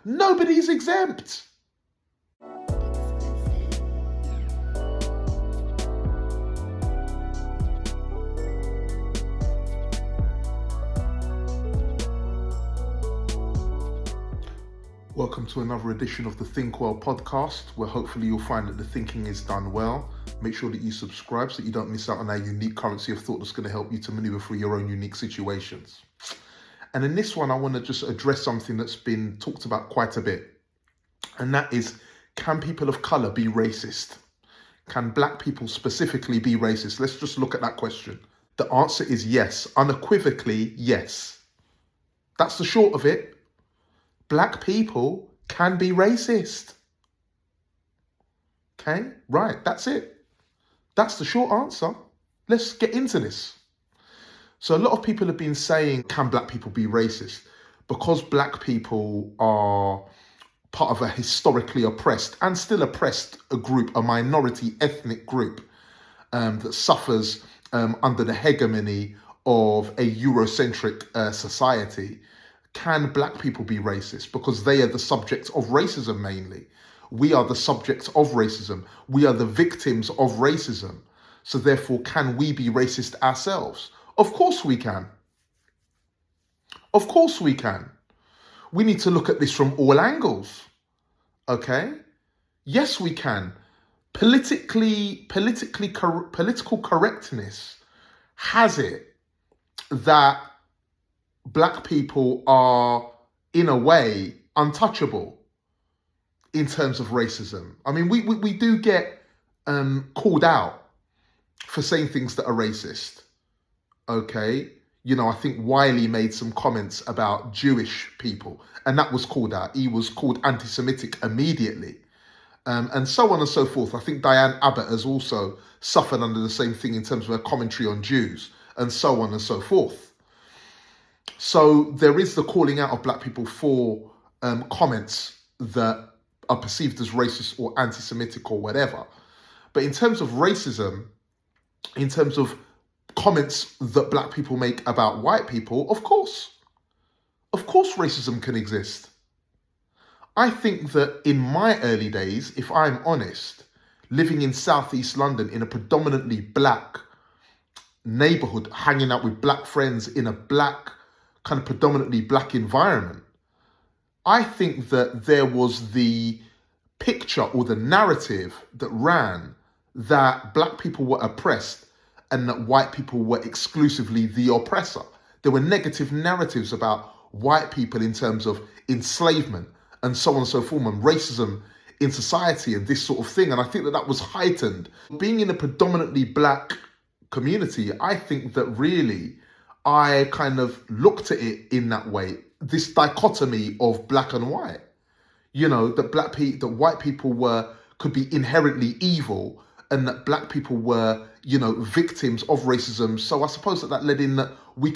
Nobody's exempt. Welcome to another edition of the Think Well podcast, where hopefully you'll find that the thinking is done well. Make sure that you subscribe so that you don't miss out on our unique currency of thought that's going to help you to maneuver through your own unique situations. And in this one, I want to just address something that's been talked about quite a bit. And that is, can people of colour be racist? Can black people specifically be racist? Let's just look at that question. The answer is yes, unequivocally yes. That's the short of it. Black people can be racist. Okay, right, that's it. That's the short answer. Let's get into this. So a lot of people have been saying, can black people be racist? Because black people are part of a historically oppressed and still oppressed group, a minority ethnic group that suffers under the hegemony of a Eurocentric society. Can black people be racist? Because they are the subjects of racism mainly. We are the subjects of racism. We are the victims of racism. So therefore, can we be racist ourselves? Of course we can. Of course we can. We need to look at this from all angles. Okay? Yes, we can. Political correctness has it that black people are, in a way, untouchable in terms of racism. I mean, we do get called out for saying things that are racist. Okay? You know, I think Wiley made some comments about Jewish people, and that was called out. He was called anti-Semitic immediately. And so on and so forth. I think Diane Abbott has also suffered under the same thing in terms of her commentary on Jews, and so on and so forth. So there is the calling out of black people for comments that are perceived as racist or anti-Semitic or whatever. But in terms of racism, in terms of comments that black people make about white people, of course racism can exist. I think that in my early days, if I'm honest, living in Southeast London in a predominantly black neighborhood, hanging out with black friends in a black, kind of predominantly black environment, I think that there was the picture or the narrative that ran that black people were oppressed and that white people were exclusively the oppressor. There were negative narratives about white people in terms of enslavement and so on and so forth, and racism in society and this sort of thing. And I think that that was heightened. Being in a predominantly black community, I think that really I kind of looked at it in that way, this dichotomy of black and white. You know, that white people could be inherently evil and that black people were, you know, victims of racism. So I suppose that led in that we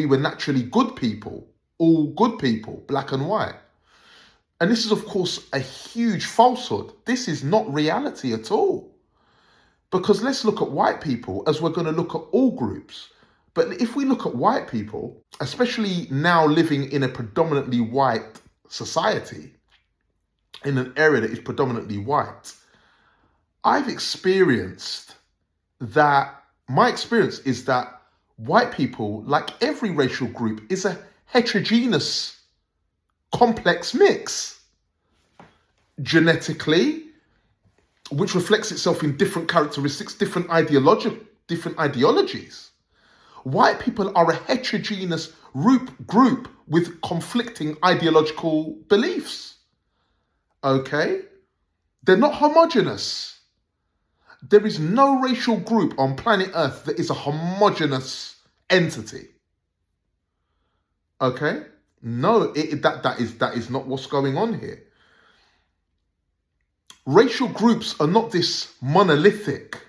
were naturally good people, all good people, black and white. And this is, of course, a huge falsehood. This is not reality at all. Because let's look at white people as we're going to look at all groups. But if we look at white people, especially now living in a predominantly white society, in an area that is predominantly white, I've experienced that, my experience is that white people, like every racial group, is a heterogeneous, complex mix. Genetically, which reflects itself in different characteristics, different ideologies. White people are a heterogeneous group with conflicting ideological beliefs. Okay? They're not homogenous. There is no racial group on planet Earth that is a homogenous entity. Okay? No, that is not what's going on here. Racial groups are not this monolithic,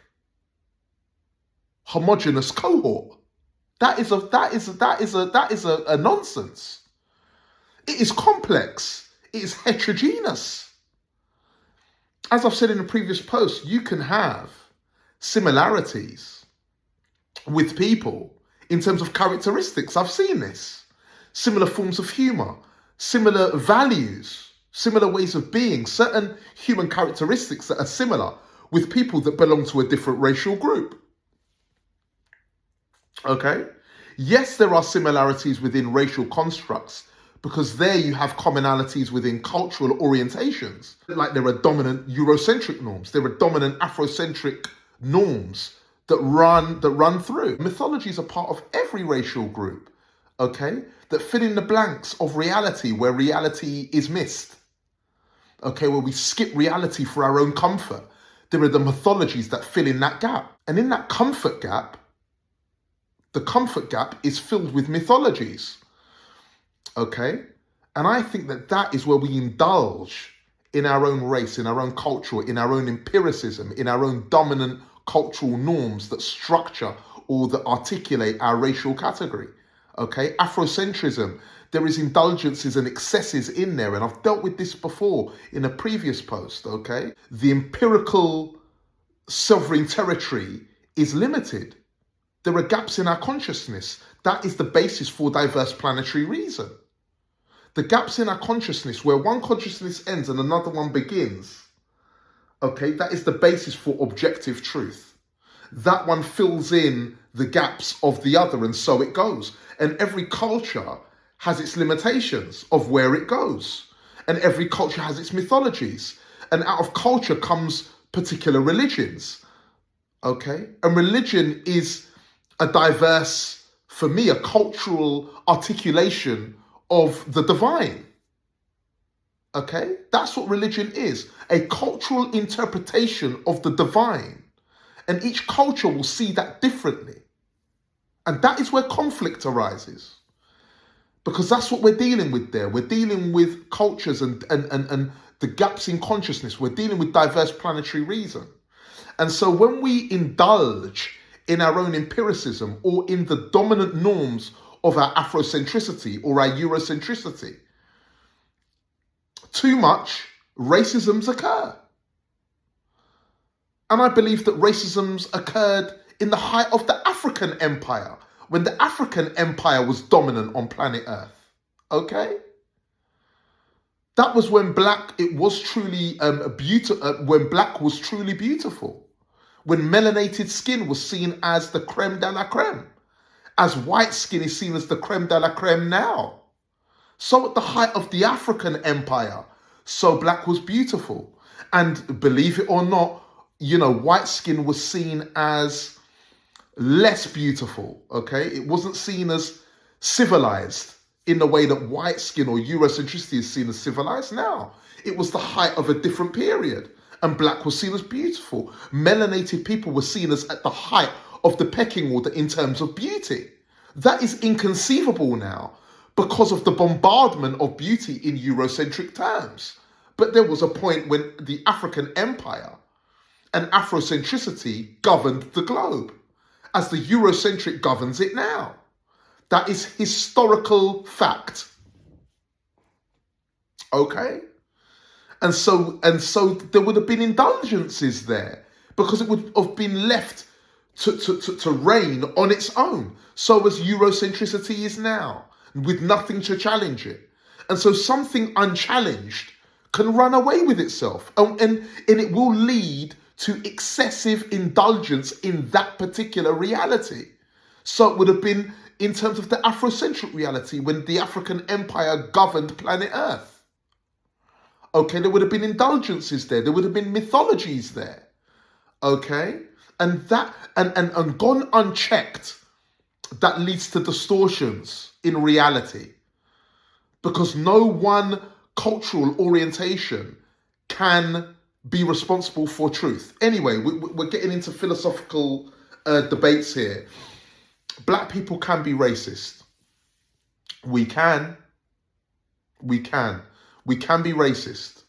homogenous cohort. That is a nonsense. It is complex. It is heterogeneous. As I've said in a previous post, you can have similarities with people in terms of characteristics. I've seen this. Similar forms of humor, similar values, similar ways of being, certain human characteristics that are similar with people that belong to a different racial group. Okay? Yes, there are similarities within racial constructs because there you have commonalities within cultural orientations. Like there are dominant Eurocentric norms, there are dominant Afrocentric norms that run through. Mythologies are part of every racial group, okay, that fill in the blanks of reality where reality is missed. Okay, where we skip reality for our own comfort. There are the mythologies that fill in that gap. And in that comfort gap, the comfort gap is filled with mythologies. Okay? And I think that that is where we indulge in our own race, in our own culture, in our own empiricism, in our own dominant cultural norms that structure or that articulate our racial category. Okay? Afrocentrism, there is indulgences and excesses in there. And I've dealt with this before in a previous post. Okay? The empirical sovereign territory is limited. There are gaps in our consciousness. That is the basis for diverse planetary reason. The gaps in our consciousness, where one consciousness ends and another one begins, okay, that is the basis for objective truth. That one fills in the gaps of the other, and so it goes. And every culture has its limitations of where it goes. And every culture has its mythologies. And out of culture comes particular religions, okay? And religion is a diverse, for me, a cultural articulation of the divine. Okay? That's what religion is. A cultural interpretation of the divine. And each culture will see that differently. And that is where conflict arises. Because that's what we're dealing with there. We're dealing with cultures and the gaps in consciousness. We're dealing with diverse planetary reason. And so when we indulge in our own empiricism or in the dominant norms of our Afrocentricity or our Eurocentricity, too much racisms occur. And I believe that racisms occurred in the height of the African empire, when the African empire was dominant on planet Earth. Okay? That was when it was truly when black was truly beautiful. When melanated skin was seen as the creme de la creme, as white skin is seen as the creme de la creme now. So at the height of the African empire, so black was beautiful. And believe it or not, white skin was seen as less beautiful, okay? It wasn't seen as civilized in the way that white skin or Eurocentricity is seen as civilized now. It was the height of a different period. And black was seen as beautiful. Melanated people were seen as at the height of the pecking order in terms of beauty. That is inconceivable now because of the bombardment of beauty in Eurocentric terms. But there was a point when the African empire and Afrocentricity governed the globe, as the Eurocentric governs it now. That is historical fact. Okay? And so there would have been indulgences there because it would have been left to reign on its own. So as Eurocentricity is now, with nothing to challenge it. And so something unchallenged can run away with itself. And it will lead to excessive indulgence in that particular reality. So it would have been in terms of the Afrocentric reality when the African empire governed planet Earth. Okay, there would have been indulgences there. There would have been mythologies there. Okay? And that, and gone unchecked, that leads to distortions in reality. Because no one cultural orientation can be responsible for truth. Anyway, we're getting into philosophical debates here. Black people can be racist. We can be racist.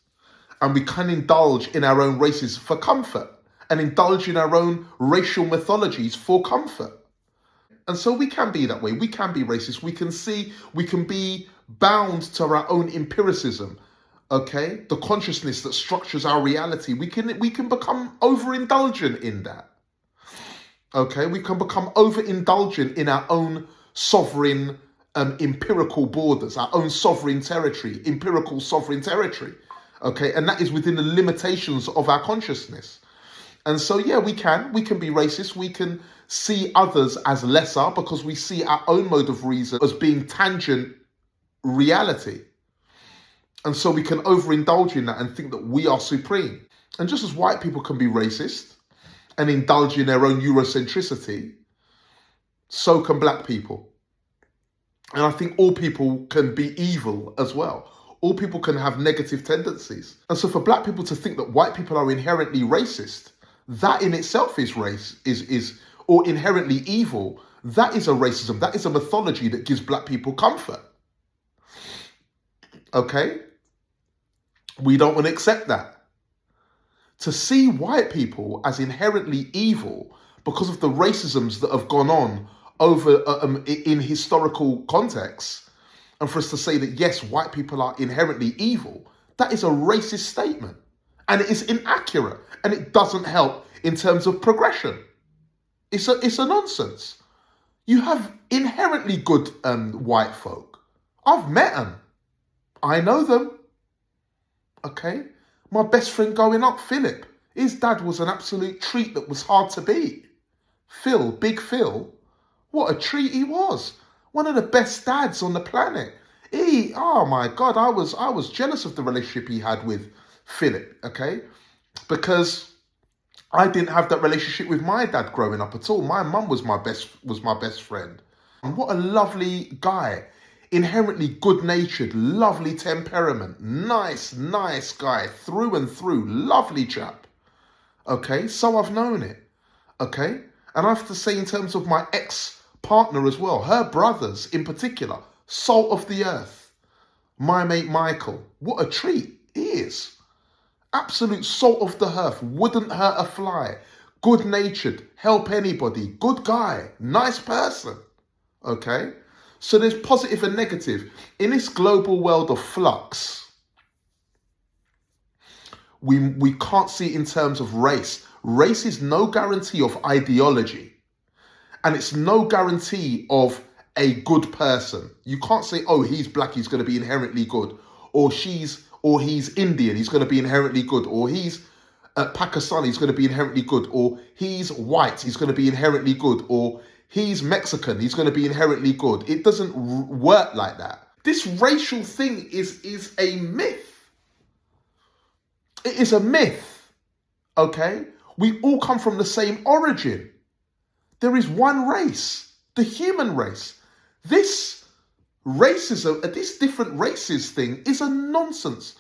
And we can indulge in our own races for comfort and indulge in our own racial mythologies for comfort. And so we can be that way. We can be racist. We can be bound to our own empiricism. Okay? The consciousness that structures our reality. We can become overindulgent in that. Okay? We can become overindulgent in our own sovereign empirical borders, our own sovereign territory, empirical sovereign territory. Okay, and that is within the limitations of our consciousness. And so, yeah, we can be racist. We can see others as lesser because we see our own mode of reason as being tangent reality. And so we can overindulge in that and think that we are supreme. And just as white people can be racist and indulge in their own Eurocentricity, so can black people. And I think all people can be evil as well. All people can have negative tendencies. And so for black people to think that white people are inherently racist, that in itself is or inherently evil, that is a racism. That is a mythology that gives black people comfort. Okay? We don't want to accept that. To see white people as inherently evil because of the racisms that have gone on over in historical contexts, and for us to say that, yes, white people are inherently evil, that is a racist statement. And it is inaccurate. And it doesn't help in terms of progression. It's a nonsense. You have inherently good white folk. I've met them. I know them. Okay? My best friend growing up, Philip, his dad was an absolute treat that was hard to beat. Phil, Big Phil, what a treat he was. One of the best dads on the planet. Oh my God, I was jealous of the relationship he had with Philip, okay? Because I didn't have that relationship with my dad growing up at all. My mum was my best friend. And what a lovely guy. Inherently good-natured, lovely temperament, nice guy, through and through, lovely chap. Okay, so I've known it. Okay, and I have to say in terms of my ex-partner as well, her brothers in particular, salt of the earth. My mate Michael, what a treat he is. Absolute salt of the earth, wouldn't hurt a fly, good-natured, help anybody, good guy, nice person. Okay? So there's positive and negative. In this global world of flux, we can't see it in terms of race. Race is no guarantee of ideology. And it's no guarantee of a good person. You can't say, oh, he's black, he's going to be inherently good. Or he's Indian, he's going to be inherently good. Or he's Pakistani, he's going to be inherently good. Or he's white, he's going to be inherently good. Or he's Mexican, he's going to be inherently good. It doesn't work like that. This racial thing is a myth. It is a myth, okay? We all come from the same origin. There is one race, the human race. This racism, this different races thing is a nonsense.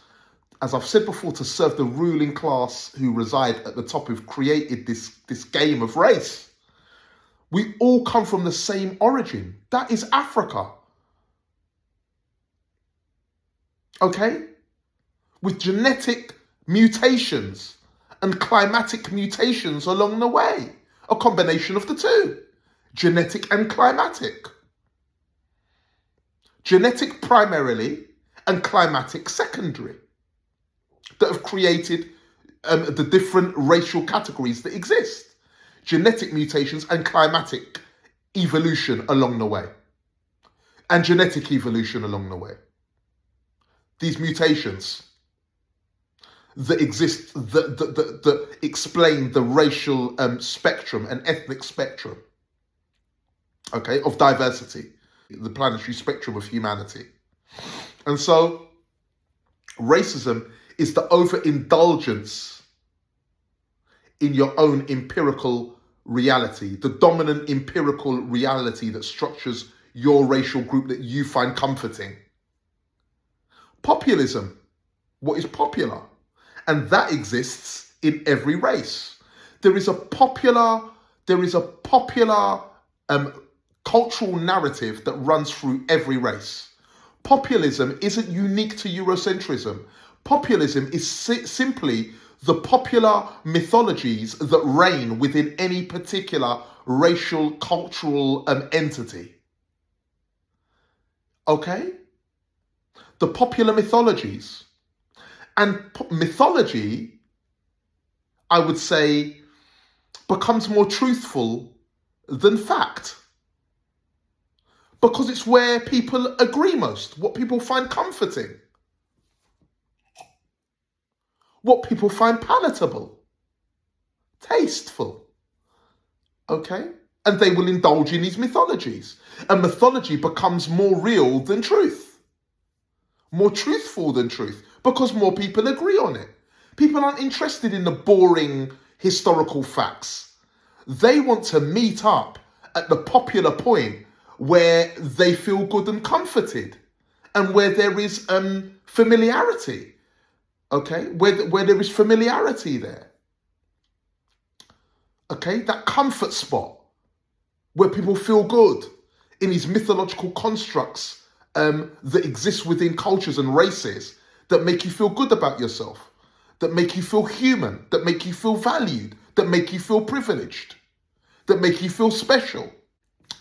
As I've said before, to serve the ruling class who reside at the top who've created this game of race. We all come from the same origin. That is Africa. Okay? With genetic mutations and climatic mutations along the way. A combination of the two. Genetic and climatic. Genetic primarily and climatic secondary. That have created the different racial categories that exist. Genetic mutations and climatic evolution along the way. And genetic evolution along the way. These mutations that exist, that explain the racial spectrum and ethnic spectrum, okay, of diversity, the planetary spectrum of humanity. And so, racism is the overindulgence in your own empirical reality, the dominant empirical reality that structures your racial group that you find comforting. Populism, what is popular? And that exists in every race. There is a popular cultural narrative that runs through every race. Populism isn't unique to Eurocentrism. Populism is simply the popular mythologies that reign within any particular racial, cultural entity. Okay? The popular mythologies. And mythology, I would say, becomes more truthful than fact. because it's where people agree most, what people find comforting, what people find palatable, tasteful. Okay? And they will indulge in these mythologies. And mythology becomes more real than truth, more truthful than truth, because more people agree on it. People aren't interested in the boring historical facts. They want to meet up at the popular point where they feel good and comforted, and where there is familiarity. Okay? Where there is familiarity there. Okay? That comfort spot where people feel good in these mythological constructs that exist within cultures and races that make you feel good about yourself, that make you feel human, that make you feel valued, that make you feel privileged, that make you feel special,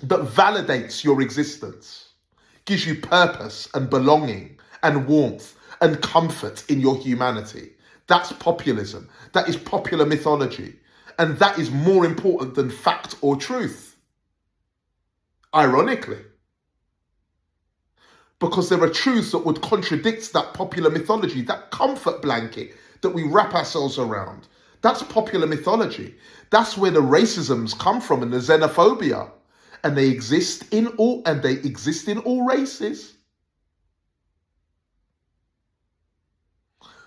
that validates your existence, gives you purpose and belonging and warmth and comfort in your humanity. That's populism. That is popular mythology. And that is more important than fact or truth. Ironically, because there are truths that would contradict that popular mythology, that comfort blanket that we wrap ourselves around. That's popular mythology. That's where the racisms come from and the xenophobia, and they exist in all races.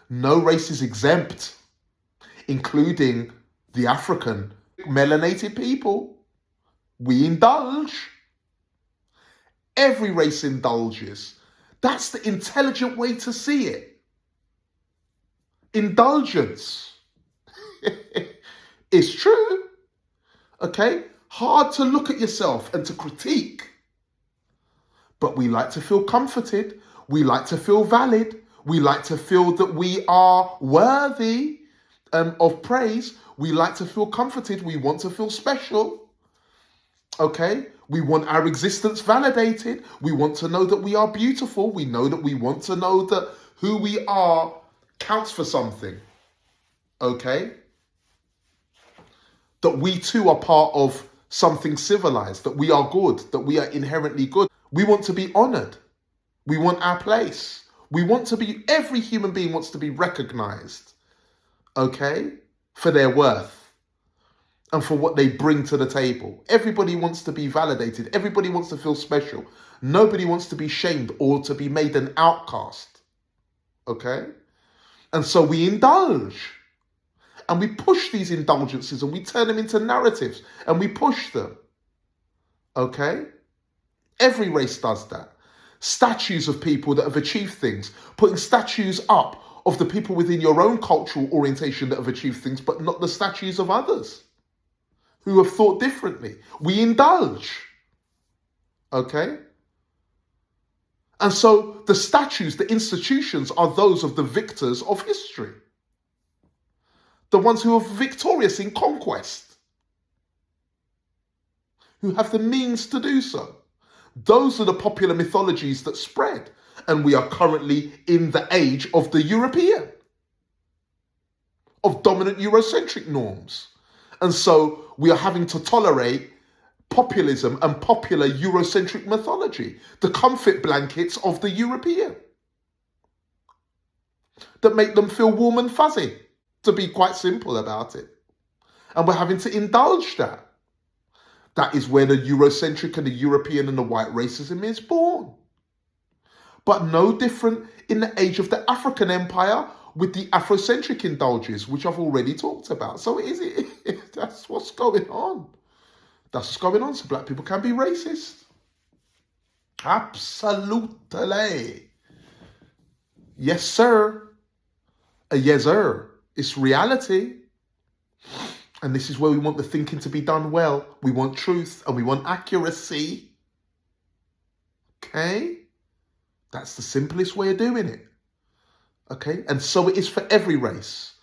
No race is exempt, including the African melanated people. We indulge. Every race indulges. That's the intelligent way to see it. Indulgence. It's true. Okay? Hard to look at yourself and to critique. But we like to feel comforted. We like to feel valid. We like to feel that we are worthy of praise. We like to feel comforted. We want to feel special. Okay? We want our existence validated. We want to know that we are beautiful. We want to know that who we are counts for something. Okay? That we too are part of something civilized, that we are good, that we are inherently good. We want to be honored. We want our place. Every human being wants to be recognized, okay, for their worth and for what they bring to the table. Everybody wants to be validated. Everybody wants to feel special. Nobody wants to be shamed or to be made an outcast, okay? And so we indulge. And we push these indulgences and we turn them into narratives and we push them. Okay? Every race does that. Statues of people that have achieved things. Putting statues up of the people within your own cultural orientation that have achieved things, but not the statues of others who have thought differently. We indulge. Okay? And so the statues, the institutions are those of the victors of history. The ones who are victorious in conquest, who have the means to do so. Those are the popular mythologies that spread. And we are currently in the age of the European, of dominant Eurocentric norms. And so we are having to tolerate populism and popular Eurocentric mythology, the comfort blankets of the European, that make them feel warm and fuzzy, to be quite simple about it. And we're having to indulge that. That is where the Eurocentric and the European and the white racism is born. But no different in the age of the African empire with the Afrocentric indulges, which I've already talked about. So that's what's going on. That's what's going on. So black people can be racist. Absolutely. Yes, sir. Yes, sir. It's reality. And this is where we want the thinking to be done well. We want truth and we want accuracy. Okay? That's the simplest way of doing it. Okay? And so it is for every race.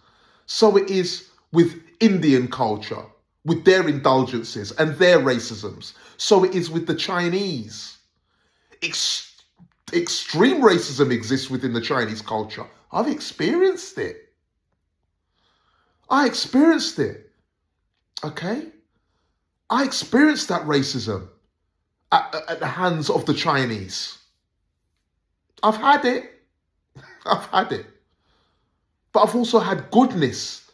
So it is with Indian culture, with their indulgences and their racisms. So it is with the Chinese. Extreme racism exists within the Chinese culture. I've experienced it. I experienced it. Okay? I experienced that racism. at the hands of the Chinese. I've had it. I've had it. But I've also had goodness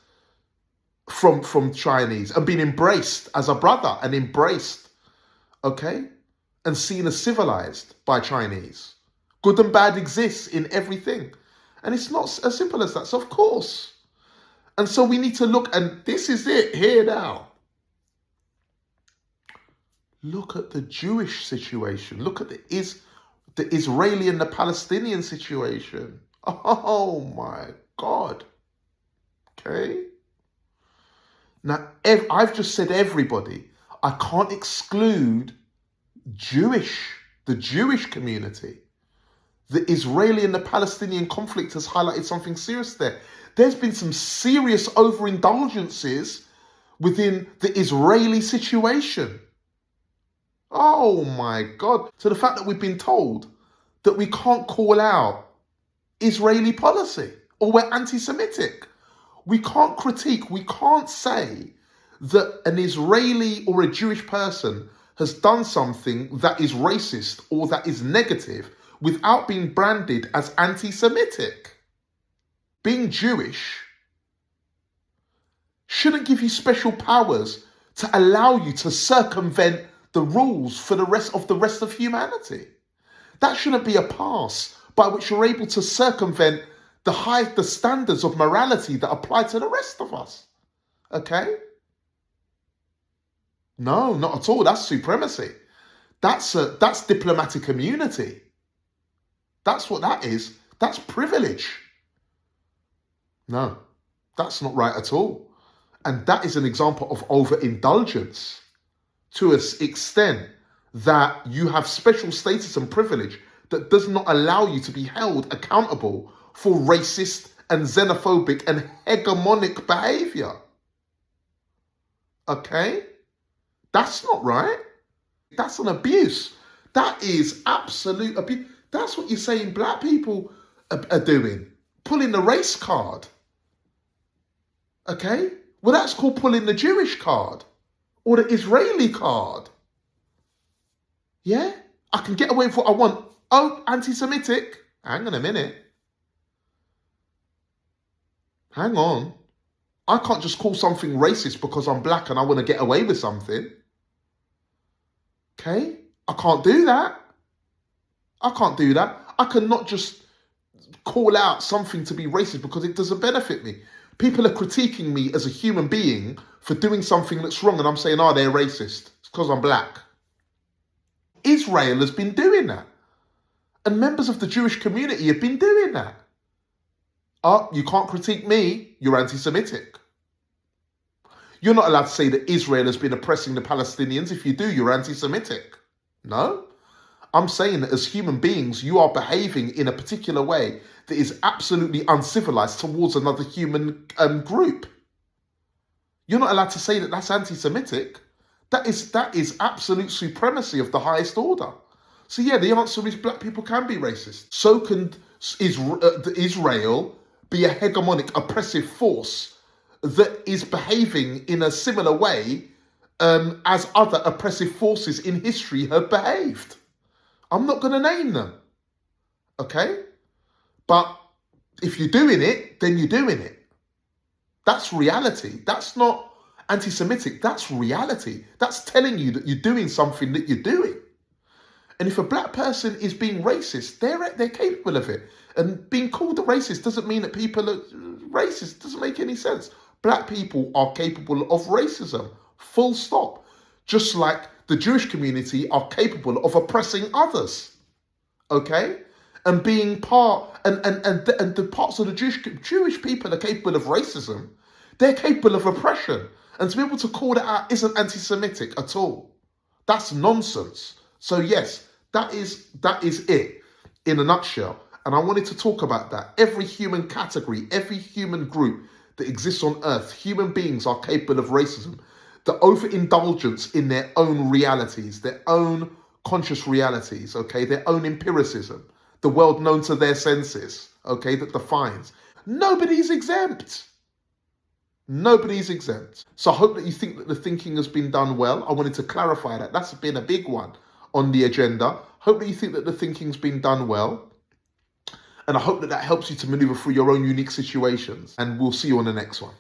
from Chinese and been embraced as a brother and embraced, okay? And seen as civilized by Chinese. Good and bad exists in everything. And it's not as simple as that. So of course. And so we need to look, and this is it here now. Look at the Jewish situation. Look at the Israeli and the Palestinian situation. Oh my God. Okay? Now, I've just said everybody. I can't exclude the Jewish community. The Israeli and the Palestinian conflict has highlighted something serious there. There's been some serious overindulgences within the Israeli situation. Oh my God. So the fact that we've been told that we can't call out Israeli policy or we're anti-Semitic. We can't critique, we can't say that an Israeli or a Jewish person has done something that is racist or that is negative without being branded as anti-Semitic. Being Jewish shouldn't give you special powers to allow you to circumvent the rules for the rest of humanity. That shouldn't be a pass by which you're able to circumvent the standards of morality that apply to the rest of us. Okay? No, not at all. That's supremacy. That's diplomatic immunity. That's what that is. That's privilege. No, that's not right at all. And that is an example of overindulgence to an extent that you have special status and privilege that does not allow you to be held accountable for racist and xenophobic and hegemonic behavior. Okay? That's not right. That's an abuse. That is absolute abuse. That's what you're saying black people are doing. Pulling the race card. Okay? Well, that's called pulling the Jewish card or the Israeli card. Yeah? I can get away with what I want. Oh, anti-Semitic. Hang on a minute. Hang on. I can't just call something racist because I'm black and I want to get away with something. Okay? I can't do that. I can't do that. I cannot just call out something to be racist because it doesn't benefit me. People are critiquing me as a human being for doing something that's wrong and I'm saying, oh, they're racist. It's because I'm black. Israel has been doing that. And members of the Jewish community have been doing that. Oh, you can't critique me, you're anti-Semitic. You're not allowed to say that Israel has been oppressing the Palestinians. If you do, you're anti-Semitic. No. I'm saying that as human beings, you are behaving in a particular way that is absolutely uncivilized towards another human group. You're not allowed to say that that's anti-Semitic. That is absolute supremacy of the highest order. So yeah, the answer is black people can be racist. So can Israel be a hegemonic, oppressive force that is behaving in a similar way as other oppressive forces in history have behaved. I'm not going to name them, okay? But if you're doing it, then you're doing it. That's reality. That's not anti-Semitic. That's reality. That's telling you that you're doing something that you're doing. And if a black person is being racist, they're capable of it. And being called a racist doesn't mean that people are racist. It doesn't make any sense. Black people are capable of racism, full stop. Just like the Jewish community are capable of oppressing others, okay? And being and the parts of the Jewish people are capable of racism. They're capable of oppression. And to be able to call that out isn't anti-Semitic at all. That's nonsense. So yes, that is it in a nutshell. And I wanted to talk about that. Every human category, every human group that exists on earth, human beings are capable of racism. The overindulgence in their own realities, their own conscious realities, okay, their own empiricism, the world known to their senses, okay, that defines. Nobody's exempt. Nobody's exempt. So I hope that you think that the thinking has been done well. I wanted to clarify that. That's been a big one on the agenda. Hope that you think that the thinking's been done well. And I hope that that helps you to maneuver through your own unique situations. And we'll see you on the next one.